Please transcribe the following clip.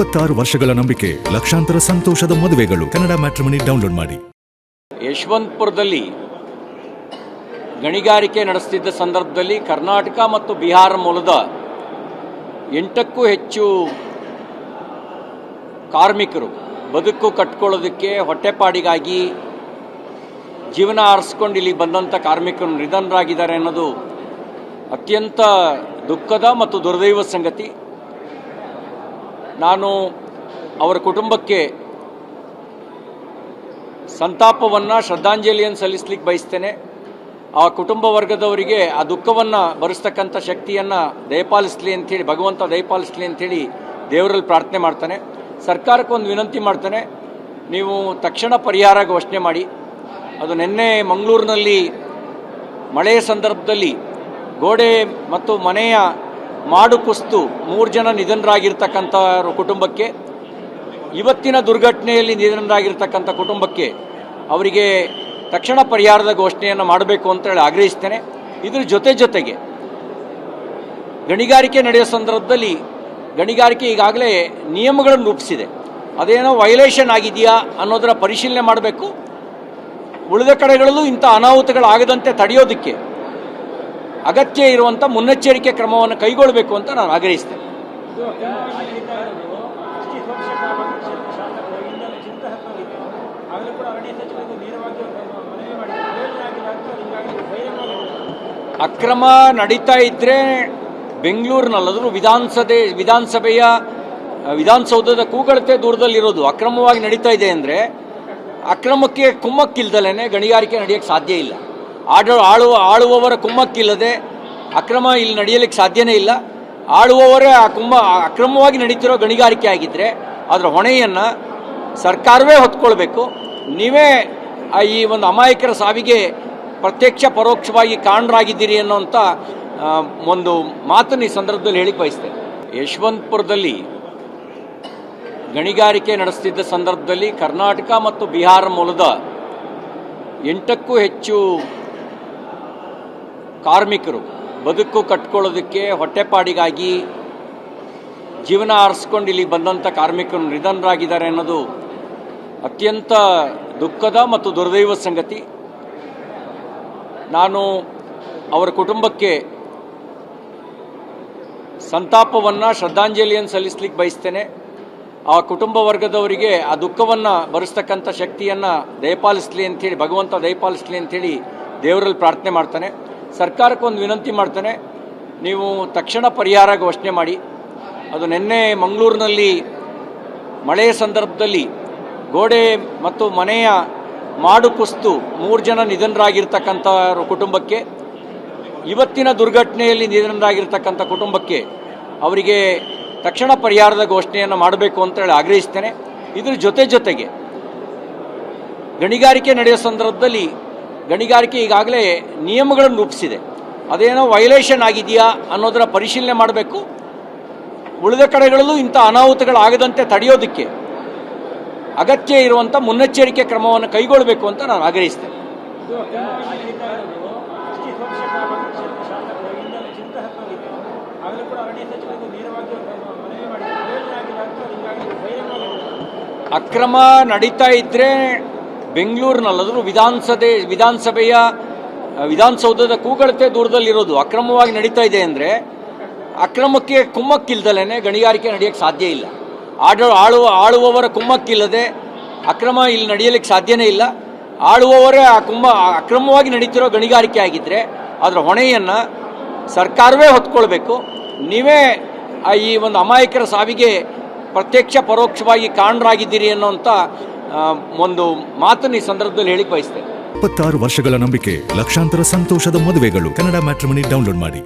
26 ವರ್ಷಗಳ ನಂಬಿಕೆ, ಲಕ್ಷಾಂತರ ಸಂತೋಷದ ಮದುವೆಗಳು. ಕನ್ನಡ ಮ್ಯಾಟ್ರಿಮನಿ ಡೌನ್ಲೋಡ್ ಮಾಡಿ. ಯಶವಂತಪುರದಲ್ಲಿ ಗಣಿಗಾರಿಕೆ ನಡೆಸುತ್ತಿದ್ದ ಸಂದರ್ಭದಲ್ಲಿ ಕರ್ನಾಟಕ ಮತ್ತು ಬಿಹಾರ ಮೂಲದ 8ಕ್ಕೂ ಹೆಚ್ಚು ಕಾರ್ಮಿಕರು ಬದುಕು ಕಟ್ಕೊಳ್ಳೋದಕ್ಕೆ ಹೊಟ್ಟೆಪಾಡಿಗಾಗಿ ಜೀವನ ಆರಿಸ್ಕೊಂಡು ಇಲ್ಲಿ ಬಂದಂಥ ಕಾರ್ಮಿಕರು ನಿಧನರಾಗಿದ್ದಾರೆ ಅನ್ನೋದು ಅತ್ಯಂತ ದುಃಖದ ಮತ್ತು ದುರ್ದೈವ ಸಂಗತಿ. ನಾನು ಅವರ ಕುಟುಂಬಕ್ಕೆ ಸಂತಾಪವನ್ನು, ಶ್ರದ್ಧಾಂಜಲಿಯನ್ನು ಸಲ್ಲಿಸಲಿಕ್ಕೆ ಬಯಸ್ತೇನೆ. ಆ ಕುಟುಂಬ ವರ್ಗದವರಿಗೆ ಆ ದುಃಖವನ್ನು ಭರಿಸ್ತಕ್ಕಂಥ ಶಕ್ತಿಯನ್ನು ದಯಪಾಲಿಸಲಿ ಅಂಥೇಳಿ, ಭಗವಂತ ದಯಪಾಲಿಸಲಿ ಅಂಥೇಳಿ ದೇವರಲ್ಲಿ ಪ್ರಾರ್ಥನೆ ಮಾಡ್ತಾನೆ. ಸರ್ಕಾರಕ್ಕೆ ಒಂದು ವಿನಂತಿ ಮಾಡ್ತಾನೆ, ನೀವು ತಕ್ಷಣ ಪರಿಹಾರ ಘೋಷಣೆ ಮಾಡಿ. ಅದು ನಿನ್ನೆ ಮಂಗಳೂರಿನಲ್ಲಿ ಮಳೆಯ ಸಂದರ್ಭದಲ್ಲಿ ಗೋಡೆ ಮತ್ತು ಮನೆಯ ಮಾಡು ಕುಸಿದು 3 ಜನ ನಿಧನರಾಗಿರ್ತಕ್ಕಂಥ ಕುಟುಂಬಕ್ಕೆ, ಇವತ್ತಿನ ದುರ್ಘಟನೆಯಲ್ಲಿ ನಿಧನರಾಗಿರ್ತಕ್ಕಂಥ ಕುಟುಂಬಕ್ಕೆ ಅವರಿಗೆ ತಕ್ಷಣ ಪರಿಹಾರದ ಘೋಷಣೆಯನ್ನು ಮಾಡಬೇಕು ಅಂತೇಳಿ ಆಗ್ರಹಿಸ್ತೇನೆ. ಇದರ ಜೊತೆಗೆ ಗಣಿಗಾರಿಕೆ ನಡೆಯೋ ಸಂದರ್ಭದಲ್ಲಿ ಗಣಿಗಾರಿಕೆ ಈಗಾಗಲೇ ನಿಯಮಗಳನ್ನು ರೂಪಿಸಿದೆ. ಅದೇನೋ ವೈಲೇಷನ್ ಆಗಿದೆಯಾ ಅನ್ನೋದರ ಪರಿಶೀಲನೆ ಮಾಡಬೇಕು. ಉಳಿದ ಕಡೆಗಳಲ್ಲೂ ಇಂಥ ಅನಾಹುತಗಳಾಗದಂತೆ ತಡೆಯೋದಕ್ಕೆ ಅಗತ್ಯ ಇರುವಂಥ ಮುನ್ನೆಚ್ಚರಿಕೆ ಕ್ರಮವನ್ನು ಕೈಗೊಳ್ಳಬೇಕು ಅಂತ ನಾನು ಆಗ್ರಹಿಸ್ತೇನೆ. ಅಕ್ರಮ ನಡೀತಾ ಇದ್ದರೆ ಬೆಂಗಳೂರಿನಲ್ಲಾದರೂ ವಿಧಾನಸೌಧದ ಕೂಗಳತೆ ದೂರದಲ್ಲಿರೋದು ಅಕ್ರಮವಾಗಿ ನಡೀತಾ ಇದೆ ಅಂದರೆ, ಅಕ್ರಮಕ್ಕೆ ಕುಮ್ಮಕ್ಕಿಲ್ದಲೇ ಗಣಿಗಾರಿಕೆ ನಡೆಯೋಕ್ಕೆ ಸಾಧ್ಯ ಇಲ್ಲ. ಆಳುವವರ ಕುಮ್ಮಕ್ಕಿಲ್ಲದೆ ಅಕ್ರಮ ಇಲ್ಲಿ ನಡೆಯಲಿಕ್ಕೆ ಸಾಧ್ಯನೇ ಇಲ್ಲ. ಆಳುವವರೇ ಅಕ್ರಮವಾಗಿ ನಡೀತಿರೋ ಗಣಿಗಾರಿಕೆ ಆಗಿದ್ದರೆ ಅದರ ಹೊಣೆಯನ್ನು ಸರ್ಕಾರವೇ ಹೊತ್ಕೊಳ್ಬೇಕು. ನೀವೇ ಈ ಒಂದು ಅಮಾಯಕರ ಸಾವಿಗೆ ಪ್ರತ್ಯಕ್ಷ ಪರೋಕ್ಷವಾಗಿ ಕಾರಣರಾಗಿದ್ದೀರಿ ಅನ್ನೋಂಥ ಒಂದು ಮಾತನ್ನು ಈ ಸಂದರ್ಭದಲ್ಲಿ ಹೇಳಿಕ್ಕೆ ಬಯಸ್ತೇನೆ. ಯಶವಂತಪುರದಲ್ಲಿ ಗಣಿಗಾರಿಕೆ ನಡೆಸುತ್ತಿದ್ದ ಸಂದರ್ಭದಲ್ಲಿ ಕರ್ನಾಟಕ ಮತ್ತು ಬಿಹಾರ ಮೂಲದ 8ಕ್ಕೂ ಹೆಚ್ಚು ಕಾರ್ಮಿಕರು ಬದುಕು ಕಟ್ಕೊಳ್ಳೋದಕ್ಕೆ ಹೊಟ್ಟೆಪಾಡಿಗಾಗಿ ಜೀವನ ಆರಿಸ್ಕೊಂಡು ಇಲ್ಲಿ ಬಂದಂಥ ಕಾರ್ಮಿಕರು ನಿಧನರಾಗಿದ್ದಾರೆ ಅನ್ನೋದು ಅತ್ಯಂತ ದುಃಖದ ಮತ್ತು ದುರ್ದೈವ ಸಂಗತಿ. ನಾನು ಅವರ ಕುಟುಂಬಕ್ಕೆ ಸಂತಾಪವನ್ನು, ಶ್ರದ್ಧಾಂಜಲಿಯನ್ನು ಸಲ್ಲಿಸಲಿಕ್ಕೆ ಬಯಸ್ತೇನೆ. ಆ ಕುಟುಂಬ ವರ್ಗದವರಿಗೆ ಆ ದುಃಖವನ್ನು ಭರಿಸ್ತಕ್ಕಂಥ ಶಕ್ತಿಯನ್ನು ದಯಪಾಲಿಸಲಿ ಅಂಥೇಳಿ, ಭಗವಂತ ದಯಪಾಲಿಸಲಿ ಅಂಥೇಳಿ ದೇವರಲ್ಲಿ ಪ್ರಾರ್ಥನೆ ಮಾಡ್ತಾನೆ. ಸರ್ಕಾರಕ್ಕೆ ಒಂದು ವಿನಂತಿ ಮಾಡ್ತಾನೆ, ನೀವು ತಕ್ಷಣ ಪರಿಹಾರ ಘೋಷಣೆ ಮಾಡಿ. ಅದು ನಿನ್ನೆ ಮಂಗಳೂರಿನಲ್ಲಿ ಮಳೆಯ ಸಂದರ್ಭದಲ್ಲಿ ಗೋಡೆ ಮತ್ತು ಮನೆಯ ಮಾಡು ಕುಸಿದು 3 ಜನ ನಿಧನರಾಗಿರ್ತಕ್ಕಂಥ ಕುಟುಂಬಕ್ಕೆ, ಇವತ್ತಿನ ದುರ್ಘಟನೆಯಲ್ಲಿ ನಿಧನರಾಗಿರ್ತಕ್ಕಂಥ ಕುಟುಂಬಕ್ಕೆ ಅವರಿಗೆ ತಕ್ಷಣ ಪರಿಹಾರದ ಘೋಷಣೆಯನ್ನು ಮಾಡಬೇಕು ಅಂತೇಳಿ ಆಗ್ರಹಿಸ್ತೇನೆ. ಇದರ ಜೊತೆಗೆ ಗಣಿಗಾರಿಕೆ ನಡೆಯೋ ಸಂದರ್ಭದಲ್ಲಿ ಗಣಿಗಾರಿಕೆ ಈಗಾಗಲೇ ನಿಯಮಗಳನ್ನು ರೂಪಿಸಿದೆ. ಅದೇನೋ ವೈಲೇಷನ್ ಆಗಿದೆಯಾ ಅನ್ನೋದರ ಪರಿಶೀಲನೆ ಮಾಡಬೇಕು. ಉಳಿದ ಕಡೆಗಳಲ್ಲೂ ಇಂಥ ಅನಾಹುತಗಳಾಗದಂತೆ ತಡೆಯೋದಕ್ಕೆ ಅಗತ್ಯ ಇರುವಂಥ ಮುನ್ನೆಚ್ಚರಿಕೆ ಕ್ರಮವನ್ನು ಕೈಗೊಳ್ಳಬೇಕು ಅಂತ ನಾನು ಆಗ್ರಹಿಸ್ತೇನೆ. ಅಕ್ರಮ ನಡೀತಾ ಇದ್ದರೆ ಬೆಂಗಳೂರಿನಲ್ಲಾದರೂ ವಿಧಾನಸೌಧದ ಕೂಗಳತೆ ದೂರದಲ್ಲಿರೋದು ಅಕ್ರಮವಾಗಿ ನಡೀತಾ ಇದೆ ಅಂದರೆ, ಅಕ್ರಮಕ್ಕೆ ಕುಮ್ಮಕ್ಕಿಲ್ದಲೇ ಗಣಿಗಾರಿಕೆ ನಡೆಯೋಕ್ಕೆ ಸಾಧ್ಯ ಇಲ್ಲ. ಆಳುವವರ ಕುಮ್ಮಕ್ಕಿಲ್ಲದೆ ಅಕ್ರಮ ಇಲ್ಲಿ ನಡೆಯಲಿಕ್ಕೆ ಸಾಧ್ಯನೇ ಇಲ್ಲ. ಆಳುವವರೇ ಅಕ್ರಮವಾಗಿ ನಡೀತಿರೋ ಗಣಿಗಾರಿಕೆ ಆಗಿದ್ದರೆ ಅದರ ಹೊಣೆಯನ್ನು ಸರ್ಕಾರವೇ ಹೊತ್ಕೊಳ್ಬೇಕು. ನೀವೇ ಈ ಒಂದು ಅಮಾಯಕರ ಸಾವಿಗೆ ಪ್ರತ್ಯಕ್ಷ ಪರೋಕ್ಷವಾಗಿ ಕಾರಣರಾಗಿದ್ದೀರಿ ಅನ್ನೋಂಥ ಒಂದು ಮಾತನ್ನು ಈ ಸಂದರ್ಭದಲ್ಲಿ ಹೇಳಿಕ್ಕೆ ಬಯಸ್ತೇನೆ. 26 ವರ್ಷಗಳ ನಂಬಿಕೆ, ಲಕ್ಷಾಂತರ ಸಂತೋಷದ ಮದುವೆಗಳು. ಕನ್ನಡ ಮ್ಯಾಟ್ರಿಮನಿ ಡೌನ್ಲೋಡ್ ಮಾಡಿ.